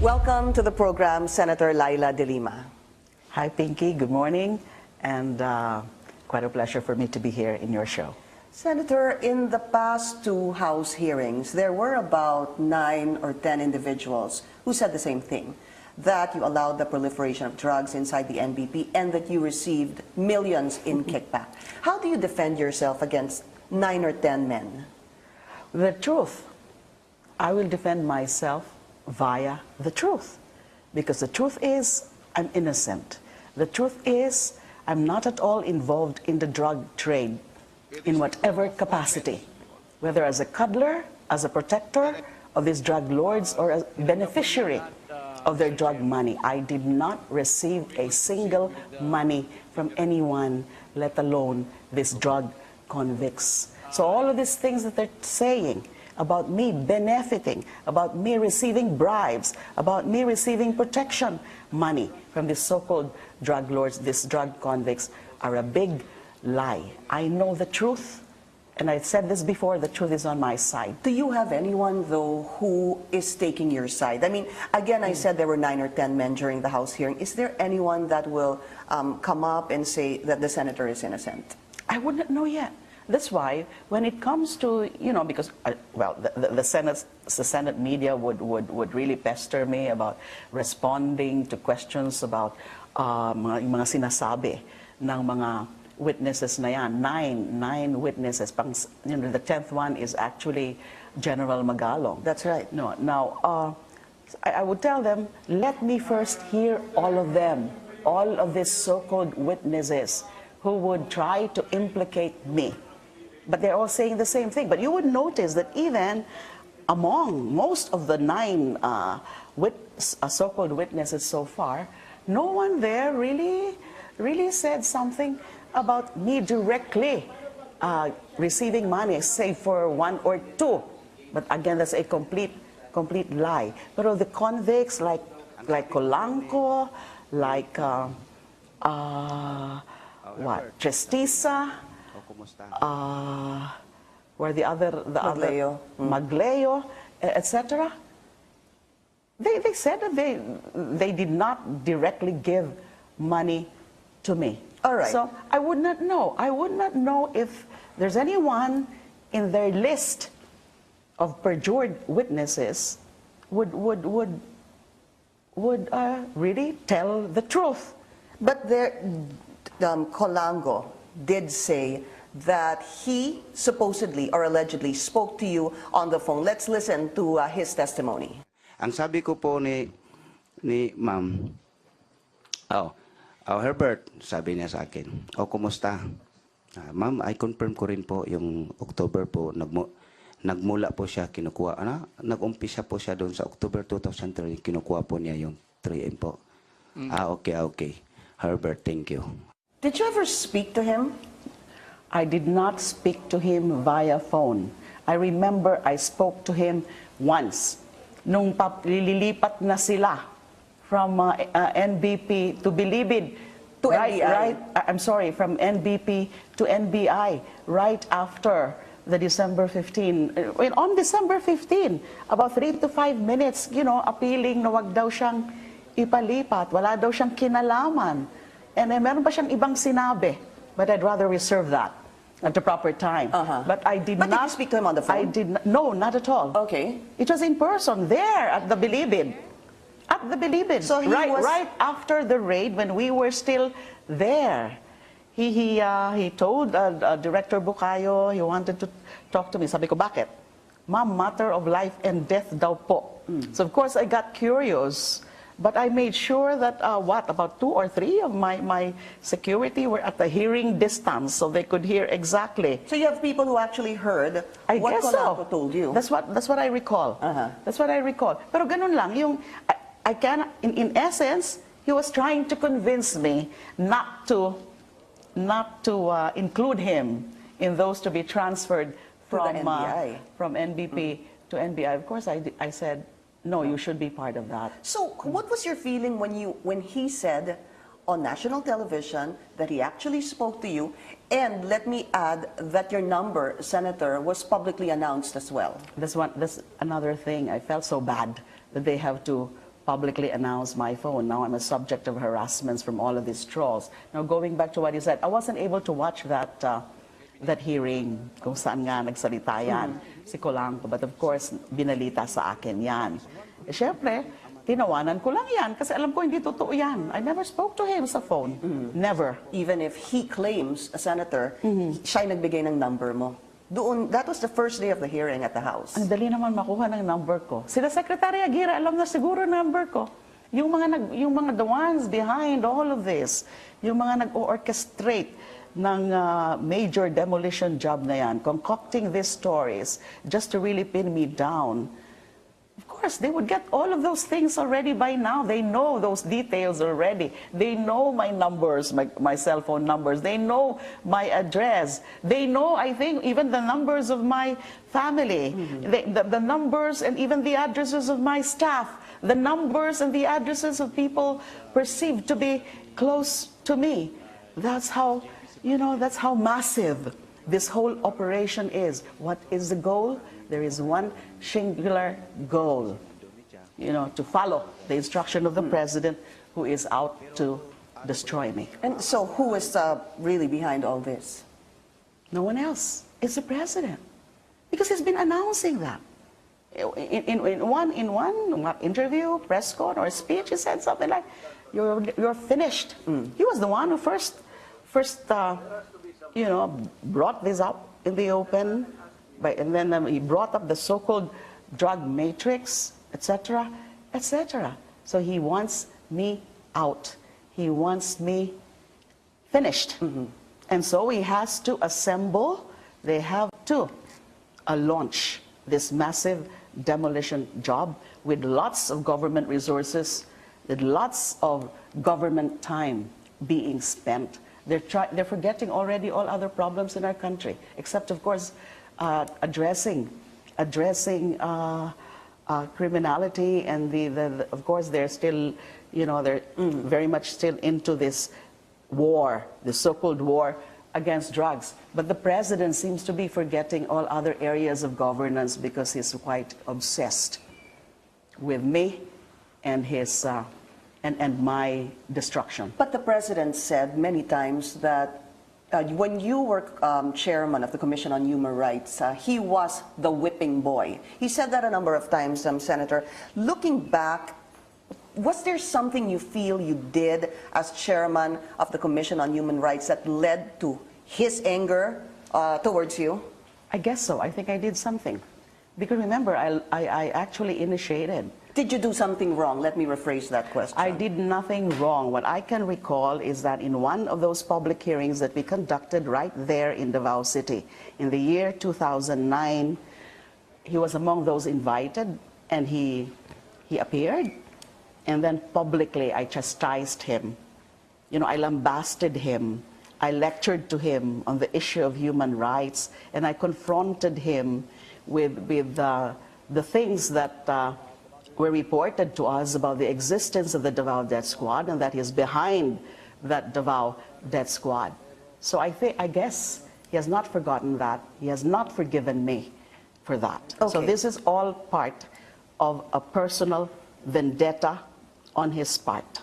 Welcome to the program, Senator Laila de Lima. Hi, Pinky. Good morning. And quite a pleasure for me to be here in your show. Senator, in the past two House hearings, there were about 9 or 10 individuals who said the same thing, that you allowed the proliferation of drugs inside the NBP and that you received millions in kickback. How do you defend yourself against 9 or 10 men? The truth. I will defend myself via the truth. Because the truth is, I'm innocent. The truth is, I'm not at all involved in the drug trade in whatever capacity, whether as a cuddler, as a protector of these drug lords, or a beneficiary of their drug money. I did not receive a single money from anyone, let alone these drug convicts. So all of these things that they're saying about me benefiting, about me receiving bribes, about me receiving protection money from these so-called drug lords, these drug convicts, are a big lie. I know the truth, and I said this before, the truth is on my side. Do you have anyone, though, who is taking your side? I mean, again, I said there were 9 or 10 men during the House hearing. Is there anyone that will come up and say that the senator is innocent? I wouldn't know yet. That's why when it comes to, because, well, the Senate media would really pester me about responding to questions about mga sinasabi ng mga witnesses na yan. Nine witnesses. The 10th one is actually General Magalong. That's right. No, now, I would tell them, let me first hear all of them, all of these so-called witnesses who would try to implicate me. But they're all saying the same thing. But you would notice that even among most of the 9 so-called witnesses so far, no one there really said something about me directly receiving money, save for 1 or 2. But again, that's a complete lie. But all the convicts like Colanco, like Tristisa, where the other Magleo, etc. They said that they did not directly give money to me. All right. So I would not know. I would not know if there's anyone in their list of perjured witnesses would really tell the truth. But Colango did say that he supposedly or allegedly spoke to you on the phone. Let's listen to his testimony. Ang sabi ko po ni ma'am, Herbert, sabi niya sa akin, kumusta? Ma'am, I confirm ko rin po yung October po, nagmula po siya, kinukuha, nag-umpisa po siya doon sa October 2003, kinukuha po niya yung 3M po. Okay. Herbert, thank you. Did you ever speak to him? I did not speak to him via phone. I remember I spoke to him once. Nung lilipat na sila from NBP to Bilibid. To NBI. I'm sorry, from NBP to NBI, right after the December 15. On December 15, about 3 to 5 minutes, appealing na wag daw siyang ipalipat. Wala daw siyang kinalaman. And meron pa siyang ibang sinabi. But I'd rather reserve that at the proper time. But I did not. Did you speak to him on the phone? I did not. No, not at all. Okay. It was in person there at the Bilibid. At the Bilibid. So right after the raid, when we were still there, he told Director Bukayo he wanted to talk to me. Sabi ko, bakit? Ma'am, matter of life and death daw po. So of course I got curious. But I made sure that, about 2 or 3 of my security were at the hearing distance, so they could hear exactly. So you have people who actually heard what Colanco told you? That's what I recall. That's what I recall. Pero ganun lang, I can, in essence, he was trying to convince me not to include him in those to be transferred from NBP to NBI. Of course, I said, no, you should be part of that. So what was your feeling when he said on national television that he actually spoke to you, and let me add that your number, Senator, was publicly announced as well? That's another thing. I felt so bad that they have to publicly announced my phone. Now I'm a subject of harassments from all of these trolls. Now going back to what you said, I wasn't able to watch that hearing kung saan nga nagsalita yan, si Colanco. But of course, binalita sa akin yan. Eh, syempre, tinawanan ko lang yan kasi alam ko hindi totoo yan. I never spoke to him sa phone. Never. Even if he claims, a senator, siya yung nagbigay ng number mo. Doon, that was the first day of the hearing at the House. Ang dali naman makuha ng number ko. Sila Secretary Aguirre, alam na siguro number ko. Yung mga the ones behind all of this, yung mga nag-orchestrate ng major demolition job na yan, concocting these stories just to really pin me down. Of course, they would get all of those things already by now. They know those details already. They know my numbers, my cell phone numbers. They know my address. They know, I think, even the numbers of my family, the numbers and even the addresses of my staff, the numbers and the addresses of people perceived to be close to me. That's how, that's how massive this whole operation is. What is the goal? There is one singular goal, to follow the instruction of the president who is out to destroy me. And so who is really behind all this? No one else. It's the president. Because he's been announcing that. In one interview, press con, or speech, he said something like, you're finished. He was the one who first brought this up in the open, and then he brought up the so-called drug matrix, etc., etc. So he wants me out. He wants me finished. And so he has to assemble, they have to launch this massive demolition job with lots of government resources, with lots of government time being spent. They're forgetting already all other problems in our country, except, of course, addressing criminality, and of course they're still, they're very much still into this war, the so-called war against drugs. But the president seems to be forgetting all other areas of governance because he's quite obsessed with me and his and my destruction. But the president said many times that when you were chairman of the Commission on Human Rights, he was the whipping boy. He said that a number of times, Senator. Looking back, was there something you feel you did as chairman of the Commission on Human Rights that led to his anger towards you? I guess so. I think I did something. Because remember, I actually initiated. Did you do something wrong? Let me rephrase that question. I did nothing wrong. What I can recall is that in one of those public hearings that we conducted right there in Davao City, in the year 2009, he was among those invited, and he appeared, and then publicly I chastised him. I lambasted him. I lectured to him on the issue of human rights, and I confronted him with the things that were reported to us about the existence of the Davao Death Squad, and that he is behind that Davao Death Squad. So I guess he has not forgotten that. He has not forgiven me for that. Okay. So this is all part of a personal vendetta on his part.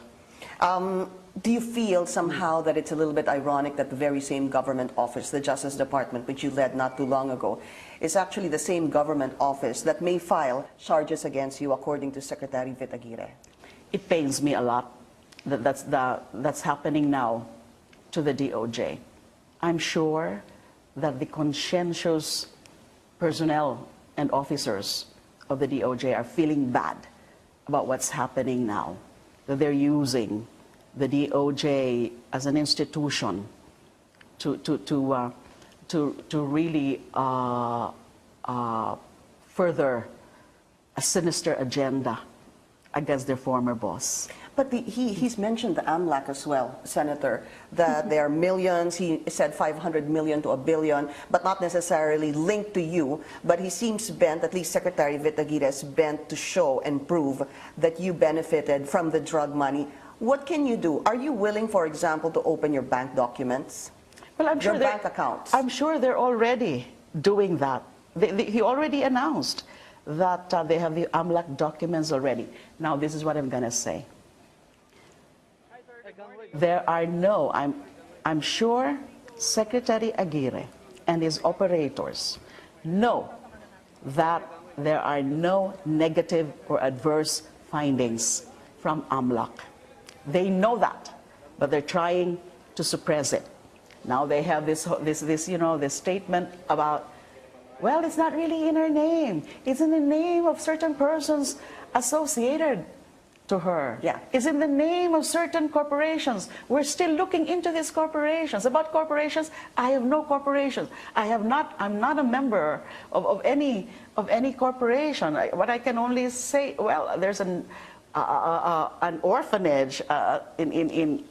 Do you feel somehow that it's a little bit ironic that the very same government office, the Justice Department, which you led not too long ago, is actually the same government office that may file charges against you, according to Secretary Vitt Aguirre? It pains me a lot that that's happening now to the DOJ. I'm sure that the conscientious personnel and officers of the DOJ are feeling bad about what's happening now, that they're using the DOJ as an institution to really further a sinister agenda against their former boss. But he's mentioned the AMLAC as well, Senator, that there are millions. He said 500 million to $1 billion, but not necessarily linked to you. But he seems bent, at least Secretary Vitt Aguirre is bent to show and prove that you benefited from the drug money. What can you do? Are you willing, for example, to open your bank documents? Well, I'm sure your bank accounts? I'm sure they're already doing that. He already announced that they have the AMLAC documents already. Now, this is what I'm going to say. There are no, I'm sure Secretary Aguirre and his operators know that there are no negative or adverse findings from AMLAC. They know that, but they're trying to suppress it. Now they have this statement about, well, it's not really in her name. It's in the name of certain persons associated to her. Yeah. It's in the name of certain corporations. We're still looking into these corporations. About corporations, I have no corporations. I'm not a member of any corporation. What I can only say, well, there's an orphanage in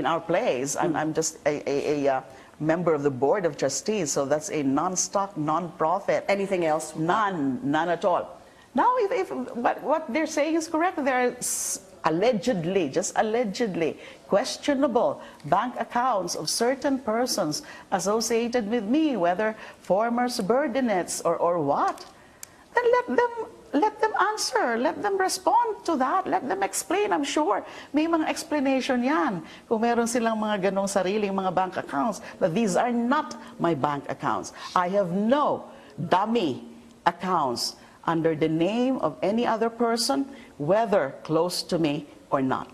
our place. I'm just a member of the board of trustees, so that's a non-stock, non-profit. Anything else? None at all. Now, but what they're saying is correct. There are allegedly, just allegedly, questionable bank accounts of certain persons associated with me, whether former subordinates or what. Then let them answer, let them respond to that, let them explain. I'm sure may mga explanation yan kung meron silang mga ganong sariling mga bank accounts. But these are not my bank accounts. I have no dummy accounts under the name of any other person, whether close to me or not.